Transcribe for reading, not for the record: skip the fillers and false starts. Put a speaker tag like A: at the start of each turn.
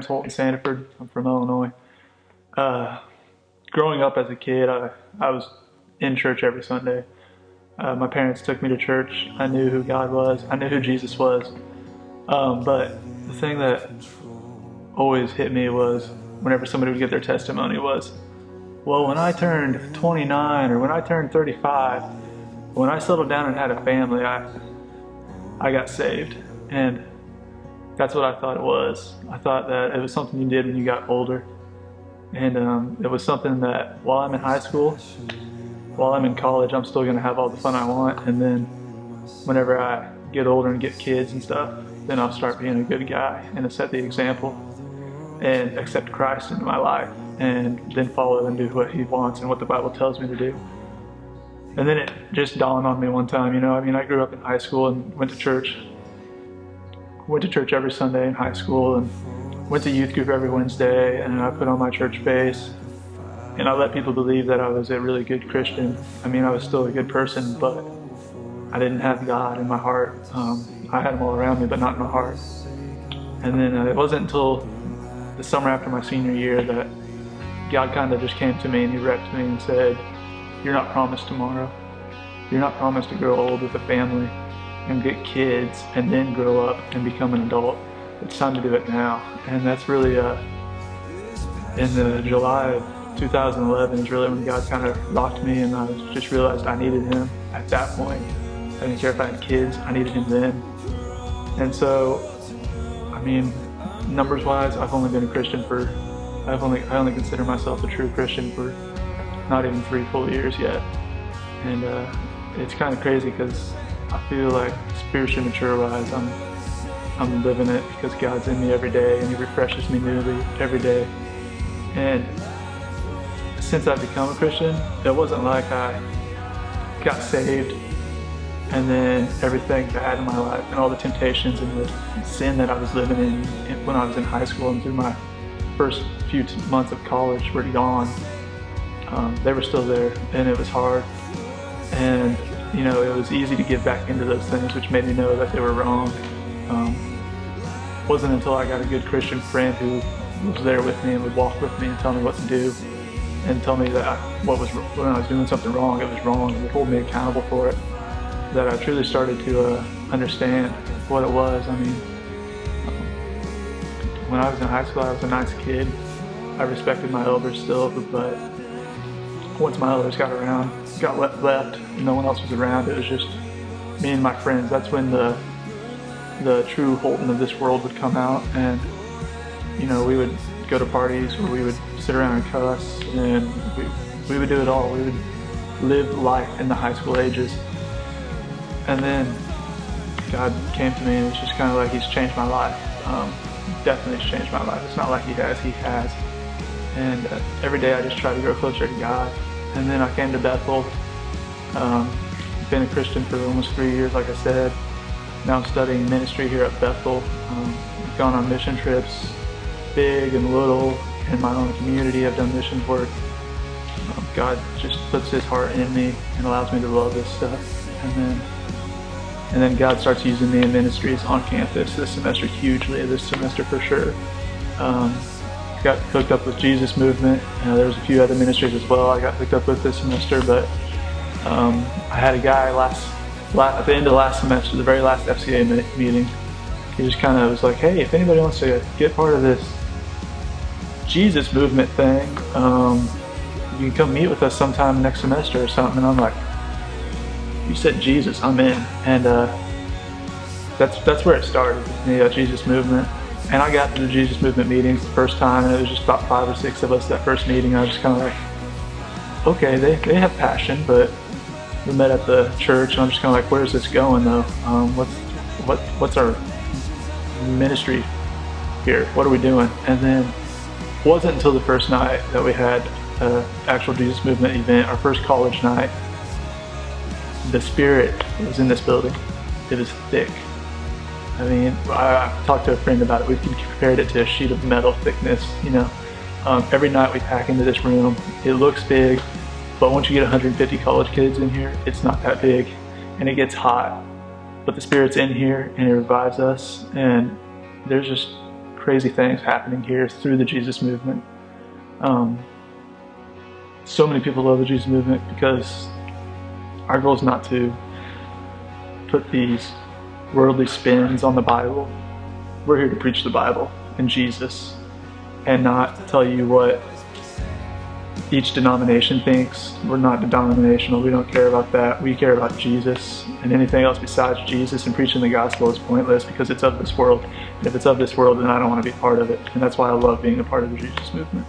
A: Holton Sandiford. I'm from Illinois. Growing up as a kid, I was in church every Sunday. My parents took me to church. I knew who God was. I knew who Jesus was. But the thing that always hit me was whenever somebody would give their testimony was, well, when I turned 29 or when I turned 35, when I settled down and had a family, I got saved. And that's what I thought it was. I thought that it was something you did when you got older. And it was something that while I'm in high school, while I'm in college, I'm still going to have all the fun I want. And then whenever I get older and get kids and stuff, then I'll start being a good guy and set the example and accept Christ into my life and then follow and do what he wants and what the Bible tells me to do. And then it just dawned on me one time, I grew up in high school and went to church every Sunday in high school and went to youth group every Wednesday, and I put on my church face and I let people believe that I was a really good Christian. I was still a good person, but I didn't have God in my heart. I had him all around me, but not in my heart. And then it wasn't until the summer after my senior year that God kind of just came to me and he wrecked me and said, "You're not promised tomorrow. You're not promised to grow old with a family and get kids and then grow up and become an adult. It's time to do it now." And that's really in the July of 2011 is really when God kind of rocked me, and I just realized I needed him at that point. I didn't care if I had kids, I needed him then. And so, numbers wise, I've only been a Christian I only consider myself a true Christian for not even 3 full years yet. And it's kind of crazy because I feel like spiritually mature wise, I'm living it because God's in me every day and he refreshes me newly every day. And since I've become a Christian, it wasn't like I got saved and then everything bad in my life and all the temptations and the sin that I was living in when I was in high school and through my first few months of college were gone. They were still there and it was hard. And it was easy to get back into those things, which made me know that they were wrong. It wasn't until I got a good Christian friend who was there with me and would walk with me and tell me what to do and tell me that when I was doing something wrong, it was wrong, and would hold me accountable for it, that I truly started to understand what it was. When I was in high school, I was a nice kid. I respected my elders still, but once my elders got left, and no one else was around, it was just me and my friends. That's when the true Holton of this world would come out, and we would go to parties where we would sit around and cuss, and we would do it all. We would live life in the high school ages. And then God came to me, and it's just kind of like he's changed my life. Definitely has changed my life. It's not like he has. And every day I just try to grow closer to God. And then I came to Bethel. Been a Christian for almost 3 years, like I said. Now I'm studying ministry here at Bethel. I've gone on mission trips, big and little, in my own community. I've done missions work. God just puts his heart in me and allows me to love this stuff. And then God starts using me in ministries on campus this semester, hugely, this semester for sure. Got hooked up with Jesus Movement. There's a few other ministries as well I got hooked up with this semester, but I had a guy at the end of last semester, the very last FCA meeting, he just kind of was like, "Hey, if anybody wants to get part of this Jesus Movement thing, you can come meet with us sometime next semester or something." And I'm like, "You said Jesus, I'm in." And that's where it started, the Jesus Movement. And I got to the Jesus Movement meetings the first time, and it was just about 5 or 6 of us that first meeting. I was just kind of like, okay, they have passion, but we met at the church, and I'm just kind of like, where's this going though? What's our ministry here? What are we doing? And then it wasn't until the first night that we had an actual Jesus Movement event, our first college night. The spirit was in this building. It was thick. I talked to a friend about it. We compared it to a sheet of metal thickness, Every night we pack into this room. It looks big, but once you get 150 college kids in here, it's not that big, and it gets hot. But the Spirit's in here, and it revives us, and there's just crazy things happening here through the Jesus movement. So many people love the Jesus movement because our goal is not to put these worldly spins on the Bible. We're here to preach the Bible and Jesus, and not tell you what each denomination thinks. We're not denominational. We don't care about that. We care about Jesus, and anything else besides Jesus and preaching the gospel is pointless because it's of this world. And if it's of this world, then I don't want to be part of it. And that's why I love being a part of the Jesus movement.